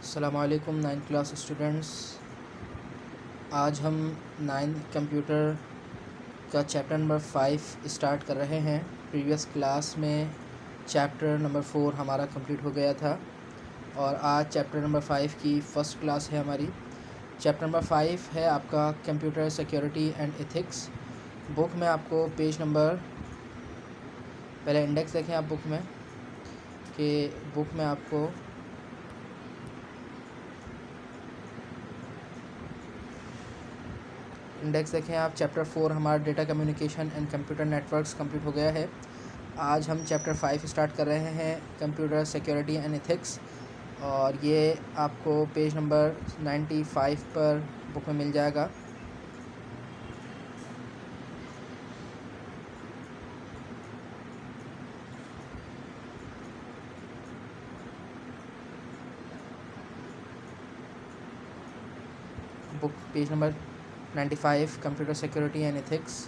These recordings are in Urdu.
السلام علیکم 9th کلاس اسٹوڈنٹس. آج ہم 9th کمپیوٹر کا چیپٹر نمبر 5 اسٹارٹ کر رہے ہیں. پریویس کلاس میں چیپٹر نمبر 4 ہمارا کمپلیٹ ہو گیا تھا اور آج چیپٹر نمبر 5 کی فرسٹ کلاس ہے ہماری. چیپٹر نمبر 5 ہے آپ کا کمپیوٹر سیکیورٹی اینڈ ایتھکس. بک میں آپ کو پیج نمبر، پہلے انڈیکس دیکھیں آپ بک میں کہ بک میں آپ کو انڈیکس دیکھیں آپ. چیپٹر 4 ہمارا data communication and computer networks complete ہو گیا ہے. آج ہم چیپٹر 5 اسٹارٹ کر رہے ہیں کمپیوٹر سیکیورٹی اینڈ ایتھکس، اور یہ آپ کو پیج نمبر 95 پر بک میں مل جائے گا. Book page number 95 computer security and ethics.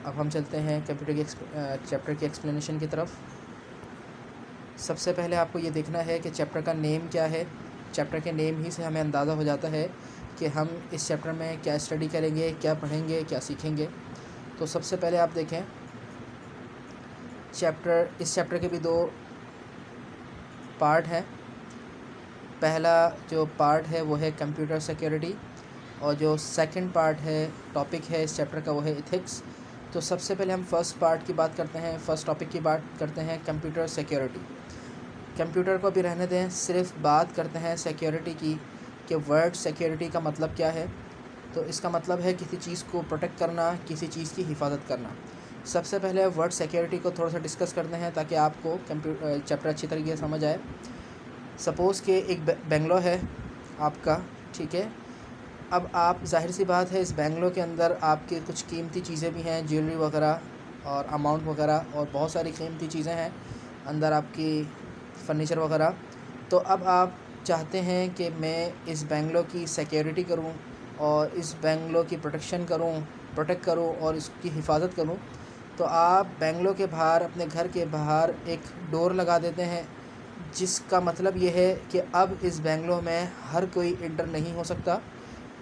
اب ہم چلتے ہیں کمپیوٹر کی چیپٹر کی ایکسپلینیشن کی طرف. سب سے پہلے آپ کو یہ دیکھنا ہے کہ چیپٹر کا نیم کیا ہے. چیپٹر کے نیم ہی سے ہمیں اندازہ ہو جاتا ہے کہ ہم اس چیپٹر میں کیا اسٹڈی کریں گے، کیا پڑھیں گے، کیا سیکھیں گے. تو سب سے پہلے آپ دیکھیں اس چیپٹر کے بھی 2 پارٹ ہیں. پہلا جو پارٹ ہے وہ ہے کمپیوٹر سیکیورٹی، اور جو سیکنڈ پارٹ ہے، ٹاپک ہے اس چیپٹر کا، وہ ہے ایتھکس. تو سب سے پہلے ہم فرسٹ پارٹ کی بات کرتے ہیں، فرسٹ ٹاپک کی بات کرتے ہیں، کمپیوٹر سیکیورٹی. کمپیوٹر کو بھی رہنے دیں، صرف بات کرتے ہیں سیکیورٹی کی کہ ورڈ سیکیورٹی کا مطلب کیا ہے. تو اس کا مطلب ہے کسی چیز کو پروٹیکٹ کرنا، کسی چیز کی حفاظت کرنا. سب سے پہلے ورڈ سیکیورٹی کو تھوڑا سا ڈسکس کرتے ہیں تاکہ آپ کو چیپٹر اچھی طریقے سے سمجھ آئے. سپوز کہ ایک بنگلو ہے آپ کا، ٹھیک ہے. اب آپ ظاہر سی بات ہے اس بنگلو کے اندر آپ کی کچھ قیمتی چیزیں بھی ہیں، جیولری وغیرہ اور اماؤنٹ وغیرہ، اور بہت ساری قیمتی چیزیں ہیں اندر آپ کی، فرنیچر وغیرہ. تو اب آپ چاہتے ہیں کہ میں اس بنگلو کی سیکیورٹی کروں اور اس بنگلو کی پروٹیکٹ کروں اور اس کی حفاظت کروں. تو آپ بنگلو کے باہر، اپنے گھر کے باہر ایک ڈور لگا دیتے ہیں، جس کا مطلب یہ ہے کہ اب اس بنگلو میں ہر کوئی انٹر نہیں ہو سکتا،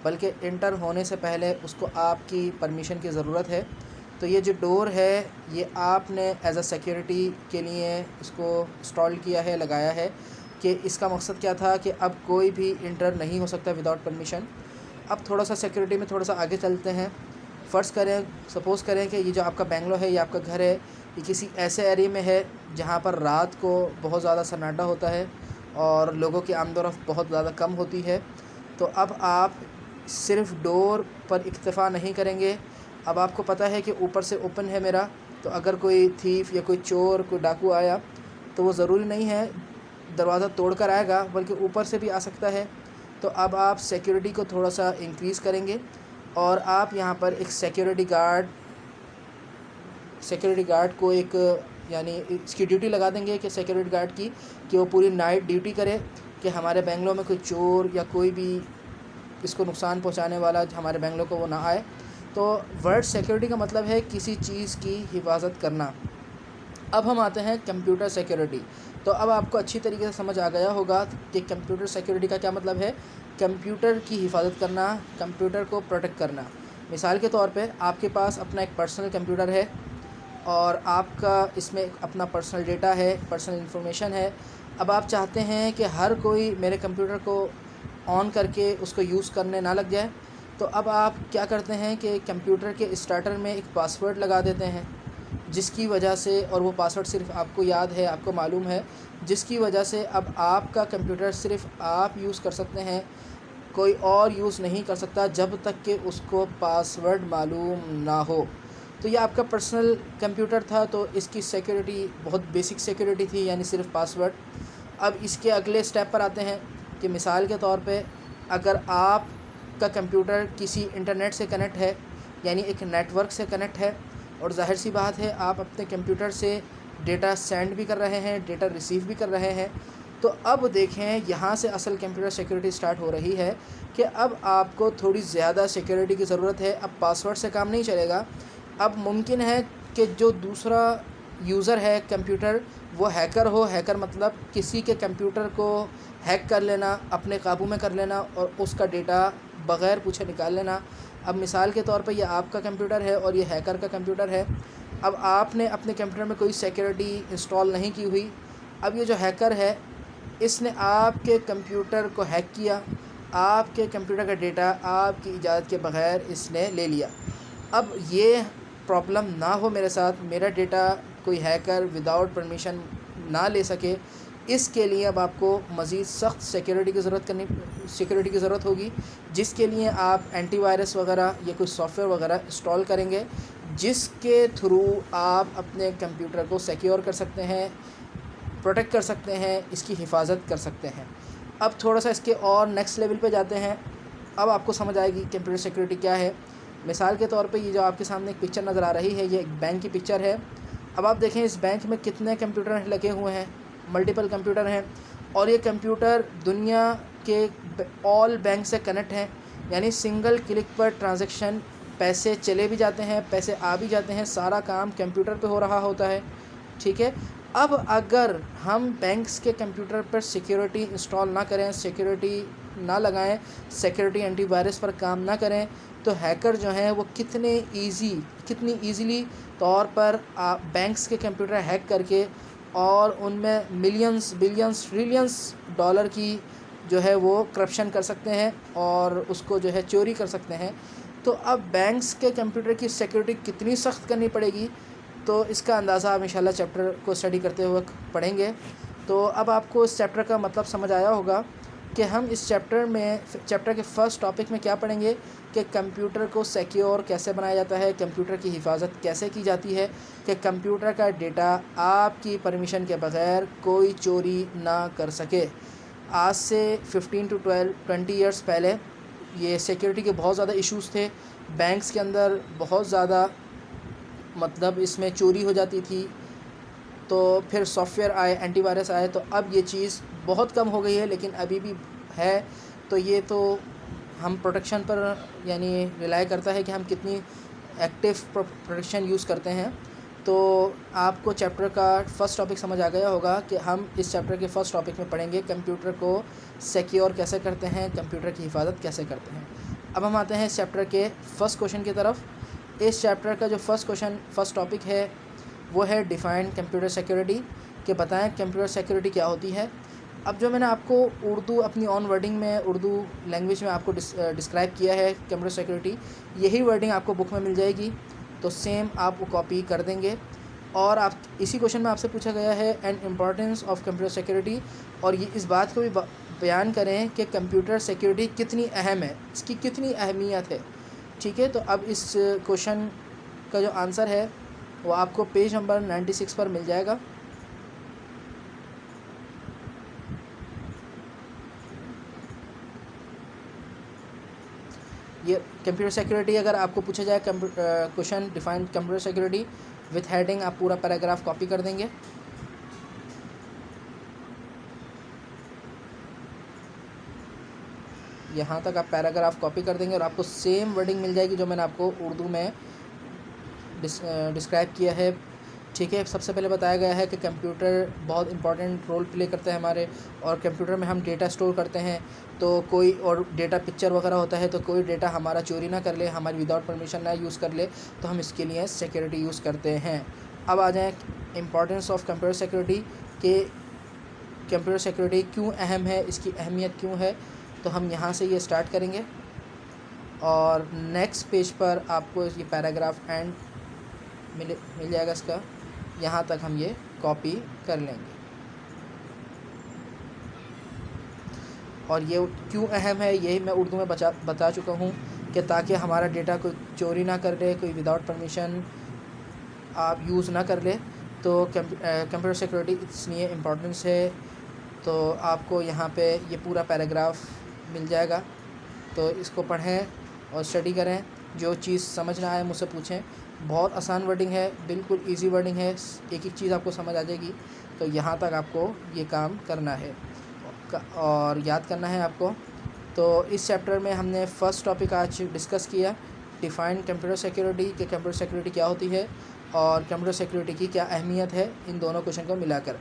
بلکہ انٹر ہونے سے پہلے اس کو آپ کی پرمیشن کی ضرورت ہے. تو یہ جو ڈور ہے یہ آپ نے ایز اے سیکیورٹی کے لیے اس کو انسٹال کیا ہے، لگایا ہے، کہ اس کا مقصد کیا تھا کہ اب کوئی بھی انٹر نہیں ہو سکتا وداؤٹ پرمیشن. اب تھوڑا سا سیکیورٹی میں تھوڑا سا آگے چلتے ہیں. سپوز کریں کہ یہ جو آپ کا بنگلو ہے، یہ آپ کا گھر ہے، یہ کسی ایسے ایریے میں ہے جہاں پر رات کو بہت زیادہ سناٹا ہوتا ہے اور لوگوں کی آمد و رفت بہت زیادہ کم ہوتی ہے. تو اب آپ صرف ڈور پر اکتفا نہیں کریں گے. اب آپ کو پتہ ہے کہ اوپر سے اوپن ہے میرا، تو اگر کوئی تھیف یا کوئی چور، کوئی ڈاکو آیا تو وہ ضروری نہیں ہے دروازہ توڑ کر آئے گا، بلکہ اوپر سے بھی آ سکتا ہے. تو اب آپ سیکیورٹی کو تھوڑا سا انکریز کریں گے، اور آپ یہاں پر ایک سیکیورٹی گارڈ کو ایک، یعنی اس کی ڈیوٹی لگا دیں گے کہ سیکیورٹی گارڈ کی، کہ وہ پوری نائٹ ڈیوٹی کرے کہ ہمارے بنگلو میں کوئی چور یا کوئی بھی اس کو نقصان پہنچانے والا ہمارے بنگلو کو وہ نہ آئے. تو ورڈ سیکیورٹی کا مطلب ہے کسی چیز کی حفاظت کرنا. اب ہم آتے ہیں کمپیوٹر سیکیورٹی. تو اب آپ کو اچھی طریقے سے سمجھ آ گیا ہوگا کہ کمپیوٹر سیکیورٹی کا کیا مطلب ہے. کمپیوٹر کی حفاظت کرنا، کمپیوٹر کو پروٹیکٹ کرنا. مثال کے طور پہ آپ کے پاس اپنا ایک پرسنل کمپیوٹر ہے، اور آپ کا اس میں اپنا پرسنل ڈیٹا ہے، پرسنل انفارمیشن ہے. اب آپ چاہتے ہیں کہ ہر کوئی میرے کمپیوٹر کو آن کر کے اس کو یوز کرنے نہ لگ جائے. تو اب آپ کیا کرتے ہیں کہ کمپیوٹر کے اسٹارٹر میں ایک پاسورڈ لگا دیتے ہیں، جس کی وجہ سے، اور وہ پاسورڈ صرف آپ کو یاد ہے، آپ کو معلوم ہے، جس کی وجہ سے اب آپ کا کمپیوٹر صرف آپ یوز کر سکتے ہیں، کوئی اور یوز نہیں کر سکتا جب تک کہ اس کو پاسورڈ معلوم نہ ہو. تو یہ آپ کا پرسنل کمپیوٹر تھا، تو اس کی سیکیورٹی بہت بیسک سیکیورٹی تھی، یعنی صرف پاسورڈ. اب اس کے اگلے سٹیپ پر آتے ہیں کہ مثال کے طور پہ اگر آپ کا کمپیوٹر کسی انٹرنیٹ سے کنیکٹ ہے، یعنی ایک نیٹ ورک سے کنیکٹ ہے، اور ظاہر سی بات ہے آپ اپنے کمپیوٹر سے ڈیٹا سینڈ بھی کر رہے ہیں، ڈیٹا ریسیو بھی کر رہے ہیں. تو اب دیکھیں یہاں سے اصل کمپیوٹر سیکیورٹی سٹارٹ ہو رہی ہے کہ اب آپ کو تھوڑی زیادہ سیکیورٹی کی ضرورت ہے. اب پاسورڈ سے کام نہیں چلے گا. اب ممکن ہے کہ جو دوسرا یوزر ہے کمپیوٹر وہ ہیکر ہو. ہیکر مطلب کسی کے کمپیوٹر کو ہیک کر لینا, اپنے قابو میں کر لینا اور اس کا ڈیٹا بغیر پوچھے نکال لینا. اب مثال کے طور پہ یہ آپ کا کمپیوٹر ہے اور یہ ہیکر کا کمپیوٹر ہے. اب آپ نے اپنے کمپیوٹر میں کوئی سیکیورٹی انسٹال نہیں کی ہوئی. اب یہ جو ہیکر ہے اس نے آپ کے کمپیوٹر کو ہیک کیا, آپ کے کمپیوٹر کا ڈیٹا آپ کی اجازت کے بغیر اس نے لے لیا. اب یہ پرابلم نہ ہو میرے ساتھ, میرا ڈیٹا کوئی ہیکر وداؤٹ پرمیشن نہ لے سکے, اس کے لیے اب آپ کو مزید سخت سیکیورٹی کی ضرورت ہوگی, جس کے لیے آپ اینٹی وائرس وغیرہ یا کوئی سافٹ ویئر وغیرہ انسٹال کریں گے, جس کے تھرو آپ اپنے کمپیوٹر کو سیکیور کر سکتے ہیں, پروٹیکٹ کر سکتے ہیں, اس کی حفاظت کر سکتے ہیں. اب تھوڑا سا اس کے اور نیکسٹ لیول پہ جاتے ہیں. اب آپ کو سمجھ آئے گی کمپیوٹر سیکیورٹی کیا ہے. مثال کے طور پہ یہ جو آپ کے سامنے ایک پکچر نظر آ رہی ہے یہ ایک بینک کی پکچر ہے. اب آپ دیکھیں اس بینک میں کتنے کمپیوٹر لگے ہوئے ہیں, ملٹیپل کمپیوٹر ہیں, اور یہ کمپیوٹر دنیا کے آل بینک سے کنیکٹ ہیں, یعنی سنگل کلک پر ٹرانزیکشن, پیسے چلے بھی جاتے ہیں, پیسے آ بھی جاتے ہیں, سارا کام کمپیوٹر پہ ہو رہا ہوتا ہے. ٹھیک ہے. اب اگر ہم بینکس کے کمپیوٹر پر سیکیورٹی انسٹال نہ کریں, سیکیورٹی نہ لگائیں, سیکیورٹی اینٹی وائرس پر کام نہ کریں, تو ہیکر جو ہیں وہ کتنی ایزیلی طور پر بینکس کے کمپیوٹر ہیک کر کے اور ان میں ملینز بلینز ٹریلینز ڈالر کی جو ہے وہ کرپشن کر سکتے ہیں اور اس کو جو ہے چوری کر سکتے ہیں. تو اب بینکس کے کمپیوٹر کی سیکیورٹی کتنی سخت کرنی پڑے گی, تو اس کا اندازہ آپ انشاءاللہ چیپٹر کو اسٹڈی کرتے ہوئے پڑھیں گے. تو اب آپ کو اس چیپٹر کا مطلب سمجھ آیا ہوگا کہ ہم اس چیپٹر کے فرسٹ ٹاپک میں کیا پڑھیں گے کہ کمپیوٹر کو سیکیور کیسے بنایا جاتا ہے, کمپیوٹر کی حفاظت کیسے کی جاتی ہے, کہ کمپیوٹر کا ڈیٹا آپ کی پرمیشن کے بغیر کوئی چوری نہ کر سکے. آج سے 15 to 20 ایئرس پہلے یہ سیکیورٹی کے بہت زیادہ ایشوز تھے. بینکس کے اندر بہت زیادہ مطلب اس میں چوری ہو جاتی تھی. تو پھر سافٹ ویئر آئے, اینٹی وائرس آئے, تو اب یہ چیز بہت کم ہو گئی ہے, لیکن ابھی بھی ہے. تو یہ تو ہم پروٹیکشن پر یعنی ریلائی کرتا ہے کہ ہم کتنی ایکٹیو پروٹیکشن یوز کرتے ہیں. تو آپ کو چیپٹر کا فرسٹ ٹاپک سمجھ آ گیا ہوگا کہ ہم اس چیپٹر کے فرسٹ ٹاپک میں پڑھیں گے کمپیوٹر کو سیکیور کیسے کرتے ہیں, کمپیوٹر کی حفاظت کیسے کرتے ہیں. اب ہم آتے ہیں اس چیپٹر کے فرسٹ کوشچن کی طرف. اس چیپٹر کا جو فرسٹ ٹاپک ہے وہ ہے ڈیفائن کمپیوٹر سیکیورٹی, کہ بتائیں کمپیوٹر سیکیورٹی کیا ہوتی ہے. اب جو میں نے آپ کو اردو اپنی آن ورڈنگ میں اردو لینگویج میں آپ کو ڈسکرائب کیا ہے کمپیوٹر سیکیورٹی, یہی ورڈنگ آپ کو بک میں مل جائے گی. تو سیم آپ وہ کاپی کر دیں گے. اور آپ اسی کوشچن میں آپ سے پوچھا گیا ہے and importance of computer security, اور یہ اس بات کو بھی بیان کریں کہ کمپیوٹر سیکیورٹی کتنی اہم ہے, اس کی کتنی اہمیت ہے. ٹھیک ہے. تو اب اس کوشچن کا جو آنسر ہے وہ آپ کو پیج نمبر 96 پر مل جائے گا. یہ کمپیوٹر سیکیورٹی اگر آپ کو پوچھا جائے question define computer security with heading, آپ پورا پیراگراف کاپی کر دیں گے. یہاں تک آپ پیراگراف کاپی کر دیں گے اور آپ کو سیم ورڈنگ مل جائے گی جو میں نے آپ کو اردو میں ڈسکرائب کیا ہے. ٹھیک ہے. سب سے پہلے بتایا گیا ہے کہ کمپیوٹر بہت امپورٹنٹ رول پلے کرتا ہے ہمارے, اور کمپیوٹر میں ہم ڈیٹا اسٹور کرتے ہیں. تو کوئی اور ڈیٹا پکچر وغیرہ ہوتا ہے, تو کوئی ڈیٹا ہمارا چوری نہ کر لے, ہماری وداؤٹ پرمیشن نہ یوز کر لے, تو ہم اس کے لیے سیکیورٹی یوز کرتے ہیں. اب آ جائیں امپورٹنس آف کمپیوٹر سیکیورٹی, کہ کمپیوٹر سیکیورٹی کیوں اہم ہے, اس کی اہمیت کیوں ہے. تو ہم یہاں سے یہ اسٹارٹ کریں گے اور نیکسٹ پیج پر آپ کو یہ پیراگراف اینڈ مل جائے گا اس کا, یہاں تک ہم یہ کاپی کر لیں گے. اور یہ کیوں اہم ہے یہ میں اردو میں بتا چکا ہوں, کہ تاکہ ہمارا ڈیٹا کوئی چوری نہ کر لے, کوئی وداؤٹ پرمیشن آپ یوز نہ کر لے. تو کمپیوٹر سیکیورٹی اس لیے امپورٹنس ہے. تو آپ کو یہاں پہ یہ پورا پیراگراف مل جائے گا, تو اس کو پڑھیں اور اسٹڈی کریں. جو چیز سمجھ نہ آئے مجھ سے پوچھیں. بہت آسان ورڈنگ ہے, بالکل ایزی ورڈنگ ہے, ایک ایک چیز آپ کو سمجھ آ جائے گی. تو یہاں تک آپ کو یہ کام کرنا ہے اور یاد کرنا ہے آپ کو. تو اس چیپٹر میں ہم نے فرسٹ ٹاپک آج ڈسکس کیا, ڈیفائن کمپیوٹر سیکیورٹی, کہ کمپیوٹر سیکیورٹی کیا ہوتی ہے. اور کمپیوٹر سیکورٹی کی کیا اہمیت ہے ان دونوں کوشچن کو ملا کر۔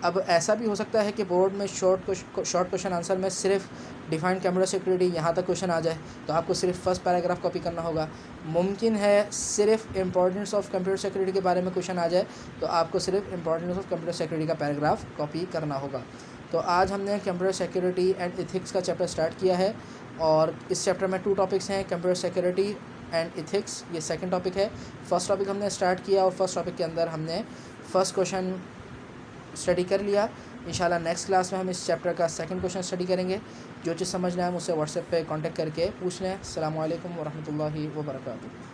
اب ایسا بھی ہو سکتا ہے کہ بورڈ میں شارٹ کوشچن آنسر میں صرف ڈیفائن کمپیوٹر سیکورٹی یہاں تک کوشچن آ جائے تو آپ کو صرف فرسٹ پیراگراف کاپی کرنا ہوگا۔ ممکن ہے صرف امپورٹنس آف کمپیوٹر سیکورٹی کے بارے میں کوشچن آ جائے تو آپ کو صرف امپورٹنس آف کمپیوٹر سیکورٹی کا پیراگراف کاپی کرنا ہوگا۔ تو آج ہم نے کمپیوٹر سیکورٹی اینڈ ایتھکس کا چیپٹر اسٹارٹ کیا ہے، اور اس چیپٹر میں 2 ٹاپکس ہیں، کمپیوٹر سیکورٹی اینڈ ایتھکس، یہ سیکنڈ ٹاپک ہے۔ فرسٹ ٹاپک ہم نے اسٹارٹ کیا اور فرسٹ ٹاپک کے اندر ہم نے فرسٹ کوشچن اسٹڈی کر لیا۔ انشاءاللہ نیکسٹ کلاس میں ہم اس چیپٹر کا سیکنڈ کوشچن اسٹڈی کریں گے۔ جو چیز سمجھنا ہے مجھ سے واٹس ایپ پہ کانٹیکٹ کر کے پوچھ لیں۔ السلام علیکم ورحمۃ اللہ وبرکاتہ۔